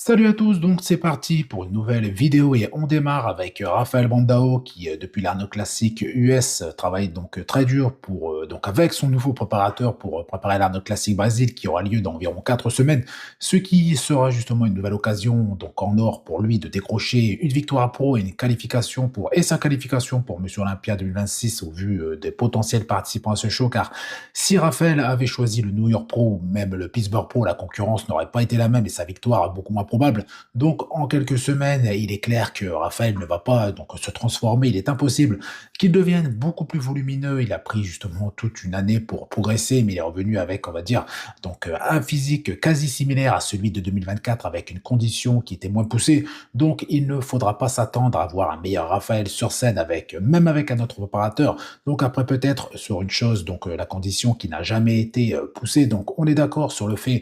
Salut à tous, donc c'est parti pour une nouvelle vidéo et on démarre avec Rafael Brandao qui depuis l'Arno Classic US travaille très dur pour donc avec son nouveau préparateur pour préparer l'Arno Classic Brésil qui aura lieu dans environ 4 semaines, ce qui sera justement une nouvelle occasion donc en or pour lui de décrocher une victoire pro et une qualification pour et sa qualification pour Monsieur Olympia 2026 au vu des potentiels participants à ce show car si Rafael avait choisi le New York Pro ou même le Pittsburgh Pro, la concurrence n'aurait pas été la même et sa victoire beaucoup moins probable. Donc, en quelques semaines, il est clair que Raphaël ne va pas donc se transformer. Il est impossible qu'il devienne beaucoup plus volumineux. Il a pris justement toute une année pour progresser, mais il est revenu avec, on va dire, un physique quasi similaire à celui de 2024 avec une condition qui était moins poussée. Donc, il ne faudra pas s'attendre à voir un meilleur Raphaël sur scène avec, même avec un autre préparateur. Donc, après, peut-être sur une chose, la condition qui n'a jamais été poussée. Donc, on est d'accord sur le fait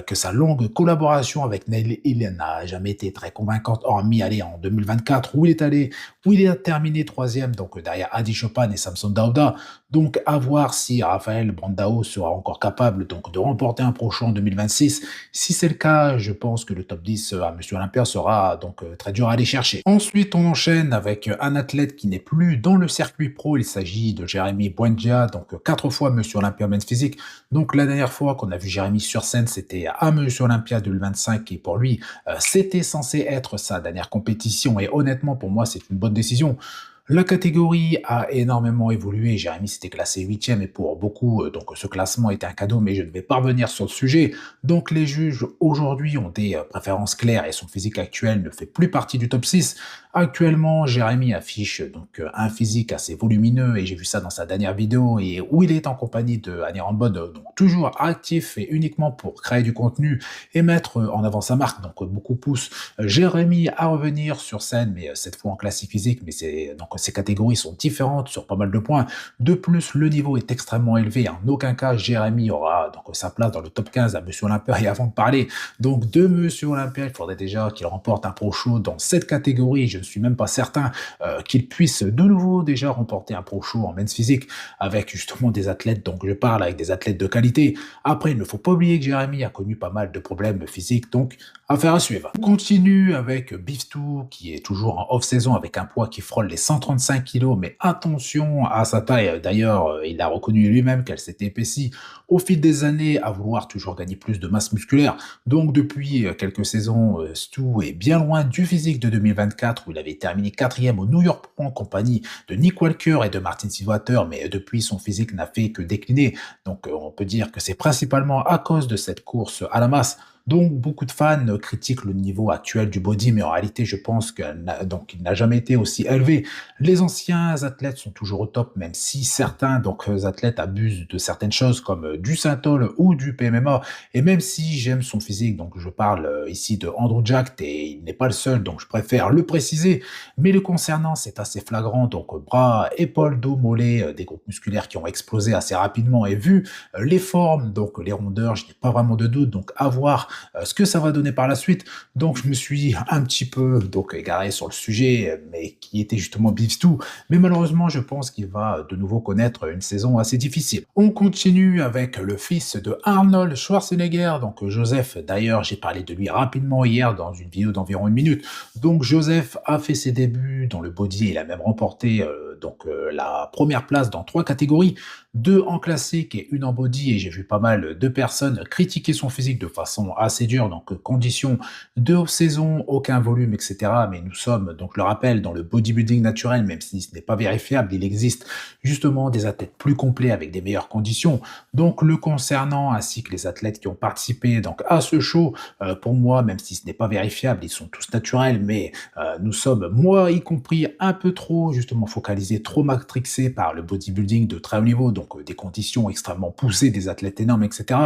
que sa longue collaboration avec Neil Hill n'a jamais été très convaincante, hormis aller en 2024 où il est allé, où il a terminé troisième, donc derrière Adi Chopin et Samson Dauda. Donc à voir si Rafael Brandao sera encore capable donc de remporter un prochain en 2026. Si c'est le cas, je pense que le top 10 à Monsieur Olympia sera très dur à aller chercher. Ensuite, on enchaîne avec un athlète qui n'est plus dans le circuit pro. Il s'agit de Jérémy Buendia, donc 4 fois Monsieur Olympia Men's Physique. Donc la dernière fois qu'on a vu Jérémy sur scène, c'était à Monsieur Olympia 2025 et pour lui, c'était censé être sa dernière compétition et honnêtement pour moi c'est une bonne décision. La catégorie a énormément évolué. Jérémy s'était classé huitième et pour beaucoup, ce classement était un cadeau, mais je ne vais pas revenir sur le sujet. Donc les juges aujourd'hui ont des préférences claires et son physique actuel ne fait plus partie du top 6. Actuellement, Jérémy affiche un physique assez volumineux et j'ai vu ça dans sa dernière vidéo et où il est en compagnie de Annie Rambod, donc toujours actif et uniquement pour créer du contenu et mettre en avant sa marque. Donc beaucoup poussent Jérémy à revenir sur scène, mais cette fois en classique physique, mais ces catégories sont différentes sur pas mal de points. De plus, le niveau est extrêmement élevé. En aucun cas, Jérémy aura sa place dans le top 15 à Monsieur Olympia. Et avant de parler de Monsieur Olympia, il faudrait déjà qu'il remporte un pro show dans cette catégorie. Je ne suis même pas certain qu'il puisse de nouveau déjà remporter un pro show en men's physique avec justement des athlètes, donc je parle avec des athlètes de qualité. Après, il ne faut pas oublier que Jérémy a connu pas mal de problèmes physiques, donc affaire à suivre. On continue avec Beef2 qui est toujours en off-saison avec un poids qui frôle les 135 kg, mais attention à sa taille. D'ailleurs, il a reconnu lui-même qu'elle s'était épaissie au fil des années à vouloir toujours gagner plus de masse musculaire. Donc depuis quelques saisons, Stu est bien loin du physique de 2024 où il avait terminé quatrième au New York Pro en compagnie de Nick Walker et de Martin Silvater, mais depuis son physique n'a fait que décliner. Donc on peut dire que c'est principalement à cause de cette course à la masse. Donc, beaucoup de fans critiquent le niveau actuel du body, mais en réalité, je pense qu'il n'a jamais été aussi élevé. Les anciens athlètes sont toujours au top, même si certains athlètes abusent de certaines choses comme du synthol ou du PMMA. Et même si j'aime son physique, donc je parle ici de Andrew Jack, et il n'est pas le seul, donc je préfère le préciser. Mais le concernant, c'est assez flagrant. Donc, bras, épaules, dos, mollets, des groupes musculaires qui ont explosé assez rapidement. Et vu les formes, donc les rondeurs, je n'ai pas vraiment de doute. Donc, à voir ce que ça va donner par la suite. Donc je me suis un petit peu égaré sur le sujet, mais qui était justement Beef2. Mais malheureusement, je pense qu'il va de nouveau connaître une saison assez difficile. On continue avec le fils de Arnold Schwarzenegger, donc Joseph. D'ailleurs, j'ai parlé de lui rapidement hier dans une vidéo d'environ 1 minute. Donc Joseph a fait ses débuts dans le body, il a même remporté la première place dans 3 catégories, 2 en classique et 1 en body, et j'ai vu pas mal de personnes critiquer son physique de façon assez dure, donc conditions de off-saison, aucun volume, etc. Mais nous sommes, donc je le rappelle, dans le bodybuilding naturel, même si ce n'est pas vérifiable, il existe justement des athlètes plus complets avec des meilleures conditions. Donc le concernant, ainsi que les athlètes qui ont participé à ce show, pour moi, même si ce n'est pas vérifiable, ils sont tous naturels, mais nous sommes, moi y compris, un peu trop justement focalisés, trop matrixés par le bodybuilding de très haut niveau, donc des conditions extrêmement poussées, des athlètes énormes, etc.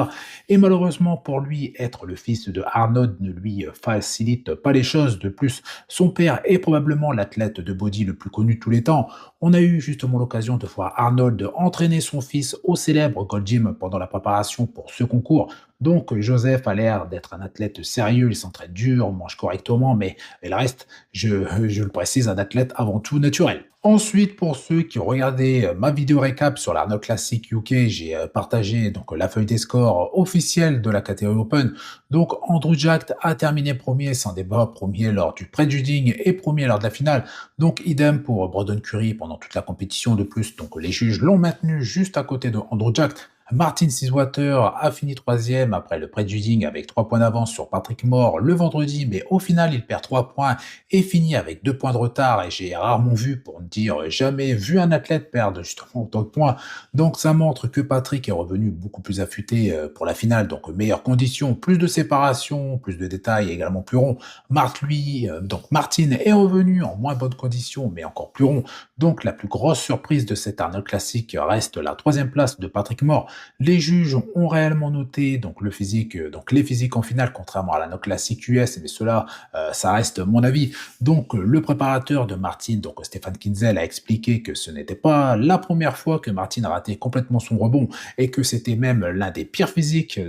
Et malheureusement pour lui, être le fils de Arnold ne lui facilite pas les choses. De plus, son père est probablement l'athlète de body le plus connu de tous les temps. On a eu justement l'occasion de voir Arnold entraîner son fils au célèbre Gold Gym pendant la préparation pour ce concours. Donc Joseph a l'air d'être un athlète sérieux, il s'entraîne dur, mange correctement, mais il reste, je le précise, un athlète avant tout naturel. Ensuite, pour ceux qui ont regardé ma vidéo récap sur l'Arnold Classic UK, j'ai partagé donc la feuille des scores officielle de la catégorie Open. Donc Andrew Jack a terminé premier sans débat, premier lors du prejudging et premier lors de la finale. Donc idem pour Brandon Curry pendant toute la compétition de plus. Donc les juges l'ont maintenu juste à côté de Andrew Jack. Martin Siswater a fini troisième après le prejudging avec 3 points d'avance sur Patrick Moore le vendredi, mais au final il perd 3 points et finit avec 2 points de retard. Et j'ai rarement vu, pour ne dire jamais vu, un athlète perdre justement autant de points. Donc ça montre que Patrick est revenu beaucoup plus affûté pour la finale, donc meilleures conditions, plus de séparation, plus de détails, également plus rond. Donc Martin est revenu en moins bonnes conditions, mais encore plus rond. Donc la plus grosse surprise de cet Arnold Classic reste la troisième place de Patrick Moore. Les juges ont réellement noté donc le physique, donc les physiques en finale, contrairement à la note classique US, mais cela, ça reste mon avis. Donc le préparateur de Martin, donc Stéphane Kinzel, a expliqué que ce n'était pas la première fois que Martin a raté complètement son rebond et que c'était même l'un des pires physiques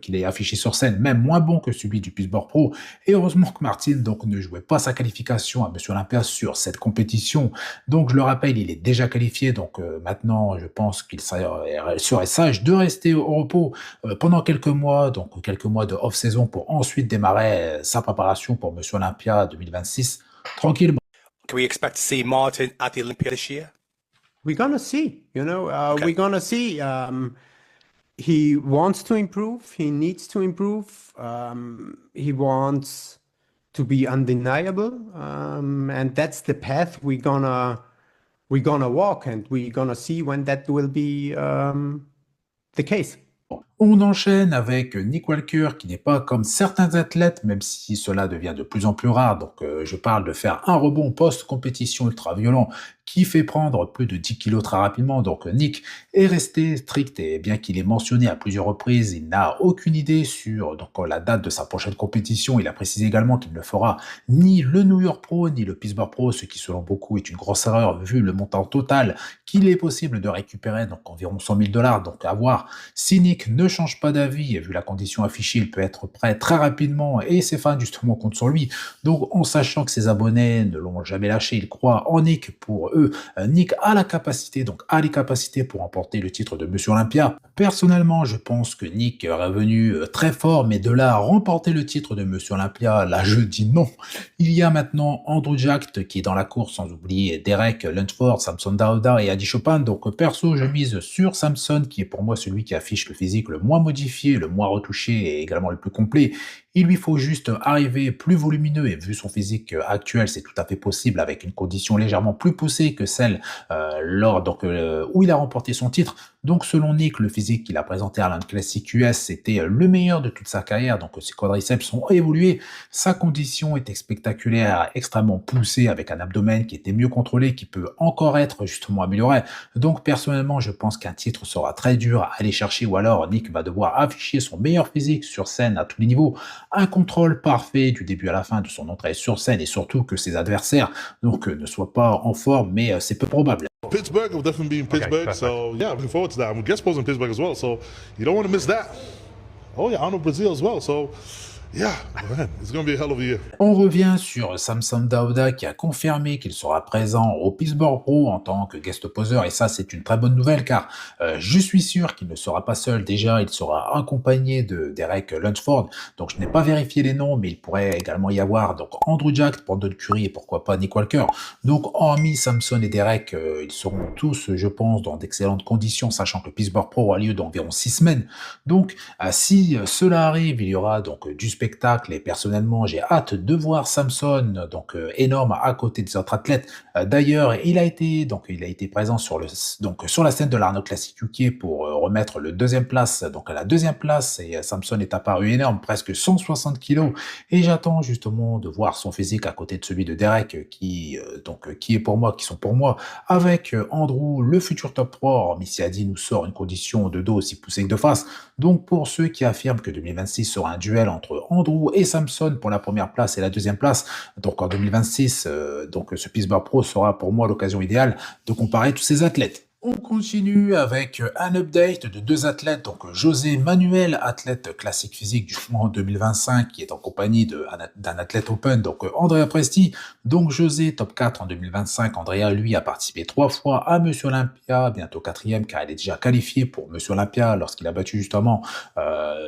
qu'il ait affiché sur scène, même moins bon que celui du Pittsburgh Pro. Et heureusement que Martin donc ne jouait pas sa qualification à Monsieur Olympia sur cette compétition. Donc je le rappelle, il est déjà qualifié, donc maintenant je pense qu'il serait sage de rester au repos pendant quelques mois, donc quelques mois de off-saison pour ensuite démarrer sa préparation pour Monsieur Olympia 2026 tranquillement. Can we expect to see Martin at the Olympia this year? We're gonna see, Okay. we're gonna see. He wants to improve. He needs to improve. He wants to be undeniable, and that's the path we're gonna walk, and we're gonna see when that will be the case. On enchaîne avec Nick Walker, qui n'est pas comme certains athlètes, même si cela devient de plus en plus rare. Donc, je parle de faire un rebond post-compétition ultra violent qui fait prendre plus de 10 kilos très rapidement. Donc, Nick est resté strict et bien qu'il ait mentionné à plusieurs reprises, il n'a aucune idée sur donc, la date de sa prochaine compétition. Il a précisé également qu'il ne fera ni le New York Pro ni le Pittsburgh Pro, ce qui selon beaucoup est une grosse erreur vu le montant total qu'il est possible de récupérer, donc environ 100 000 $. Donc, à voir si Nick ne change pas d'avis et vu la condition affichée, il peut être prêt très rapidement et ses fans justement comptent sur lui. Donc, en sachant que ses abonnés ne l'ont jamais lâché, ils croient en Nick. Pour eux, Nick a la capacité, donc a les capacités pour remporter le titre de Monsieur Olympia. Personnellement, je pense que Nick est revenu très fort, mais de là à remporter le titre de Monsieur Olympia, là je dis non. Il y a maintenant Andrew Jack qui est dans la course, sans oublier Derek Lunsford, Samson Dauda et Adi Chopin. Donc perso, je mise sur Samson, qui est pour moi celui qui affiche le physique le moins modifié, le moins retouché et également le plus complet. Il lui faut juste arriver plus volumineux et vu son physique actuel, c'est tout à fait possible avec une condition légèrement plus poussée que celle où il a remporté son titre. Donc selon Nick, le physique qu'il a présenté à l'Arnold Classic US, c'était le meilleur de toute sa carrière. Donc ses quadriceps ont évolué, sa condition était spectaculaire, extrêmement poussée avec un abdomen qui était mieux contrôlé, qui peut encore être justement amélioré. Donc personnellement, je pense qu'un titre sera très dur à aller chercher ou alors Nick va devoir afficher son meilleur physique sur scène à tous les niveaux. Un contrôle parfait du début à la fin de son entrée sur scène et surtout que ses adversaires ne soient pas en forme, mais c'est peu probable. Pittsburgh will definitely be in Pittsburgh, perfect. so yeah, I'm looking forward to that. I'm guest posing in Pittsburgh as well, so you don't want to miss that. Oh yeah, Arnold Brazil as well, so yeah, man, it's going to be a hell of a year. On revient sur Samson Dauda qui a confirmé qu'il sera présent au Pittsburgh Pro en tant que guest poseur et ça c'est une très bonne nouvelle car je suis sûr qu'il ne sera pas seul. Déjà il sera accompagné de Derek Lunsford, donc je n'ai pas vérifié les noms mais il pourrait également y avoir donc Andrew Jack, Brandon Curry et pourquoi pas Nick Walker. Donc hormis Samson et Derek, ils seront tous je pense dans d'excellentes conditions sachant que le Pittsburgh Pro a lieu d'environ 6 semaines. Donc si cela arrive, il y aura donc du spectacle et personnellement j'ai hâte de voir Samson énorme à côté des autres athlètes. D'ailleurs il a été présent sur la scène de l'Arnold Classic UK pour remettre le deuxième place donc à la deuxième place et Samson est apparu énorme, presque 160 kilos et j'attends justement de voir son physique à côté de celui de Derek qui sont pour moi avec Andrew le futur top 3 hormis si Adi nous sort une condition de dos aussi poussée que de face. Donc pour ceux qui affirment que 2026 sera un duel entre Andrew et Samson pour la première place et la deuxième place. Donc en 2026, donc ce Pittsburgh Pro sera pour moi l'occasion idéale de comparer tous ces athlètes. On continue avec un update de deux athlètes, donc José Manuel, athlète classique physique du Mans 2025, qui est en compagnie d'un athlète open, donc Andrea Presti. Donc José, top 4 en 2025, Andrea, lui, a participé 3 fois à Monsieur Olympia, bientôt 4e, car il est déjà qualifié pour Monsieur Olympia lorsqu'il a battu justement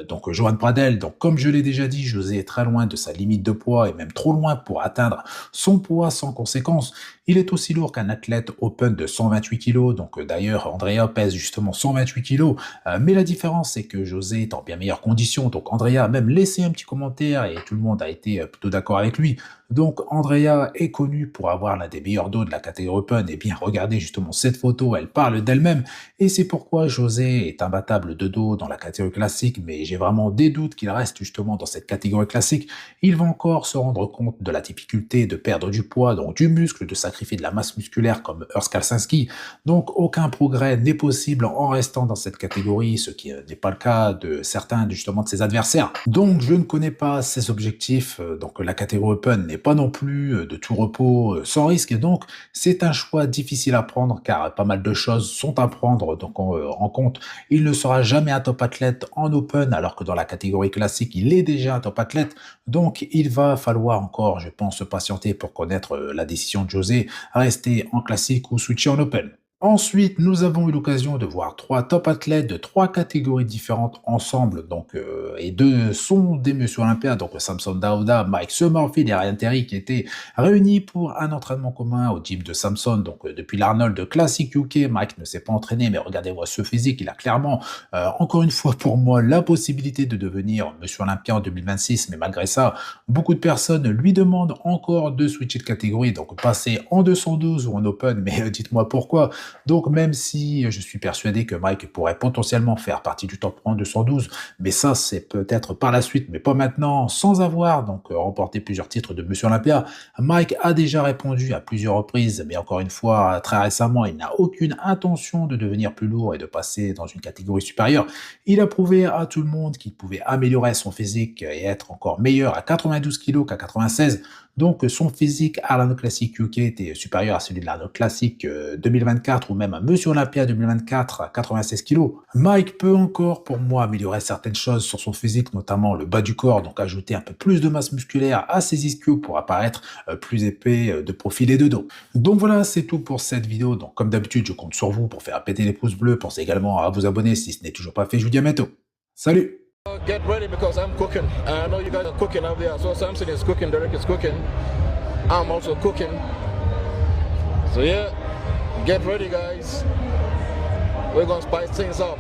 donc Johan Pradel. Donc comme je l'ai déjà dit, José est très loin de sa limite de poids, et même trop loin pour atteindre son poids sans conséquence. Il est aussi lourd qu'un athlète open de 128 kg, donc d'ailleurs Andrea pèse justement 128 kg, mais la différence c'est que José est en bien meilleure condition, donc Andrea a même laissé un petit commentaire et tout le monde a été plutôt d'accord avec lui. Donc Andrea est connue pour avoir l'un des meilleurs dos de la catégorie open, et bien regardez justement cette photo, elle parle d'elle-même, et c'est pourquoi José est imbattable de dos dans la catégorie classique, mais j'ai vraiment des doutes qu'il reste justement dans cette catégorie classique. Il va encore se rendre compte de la difficulté de perdre du poids, donc du muscle, de sacrifier de la masse musculaire comme Urs Kalsinski, donc aucun progrès n'est possible en restant dans cette catégorie, ce qui n'est pas le cas de certains justement de ses adversaires. Donc je ne connais pas ses objectifs, donc la catégorie open n'est pas non plus de tout repos sans risque, donc c'est un choix difficile à prendre car pas mal de choses sont à prendre donc en compte. Il ne sera jamais un top athlète en open alors que dans la catégorie classique il est déjà un top athlète, donc il va falloir encore, je pense, patienter pour connaître la décision de José à rester en classique ou switcher en open. Ensuite, nous avons eu l'occasion de voir 3 top athlètes de 3 catégories différentes ensemble, donc et 2 sont des Monsieur Olympia, donc Samson Dauda, Mike Summerfield et Ryan Terry qui étaient réunis pour un entraînement commun au gym de Samson. Donc depuis l'Arnold Classic UK, Mike ne s'est pas entraîné, mais regardez-moi ce physique, il a clairement, encore une fois pour moi, la possibilité de devenir Monsieur Olympia en 2026, mais malgré ça, beaucoup de personnes lui demandent encore de switcher de catégorie, donc passer en 212 ou en open, mais dites-moi pourquoi. Donc même si je suis persuadé que Mike pourrait potentiellement faire partie du top 1 212, mais ça c'est peut-être par la suite, mais pas maintenant, sans avoir donc remporté plusieurs titres de Monsieur Olympia, Mike a déjà répondu à plusieurs reprises, mais encore une fois, très récemment, il n'a aucune intention de devenir plus lourd et de passer dans une catégorie supérieure. Il a prouvé à tout le monde qu'il pouvait améliorer son physique et être encore meilleur à 92 kg qu'à 96. Donc son physique à l'Arnold Classic UK était supérieur à celui de l'Arnold Classic 2024 ou même à Monsieur Olympia 2024 à 96 kg. Mike peut encore pour moi améliorer certaines choses sur son physique, notamment le bas du corps, donc ajouter un peu plus de masse musculaire à ses ischios pour apparaître plus épais de profil et de dos. Donc voilà, c'est tout pour cette vidéo. Donc comme d'habitude, je compte sur vous pour faire péter les pouces bleus. Pensez également à vous abonner si ce n'est toujours pas fait. Je vous dis à bientôt. Salut! Get ready because I'm cooking. I know you guys are cooking out there. So Samson is cooking, Derek is cooking. I'm also cooking. So yeah, get ready guys. We're gonna spice things up.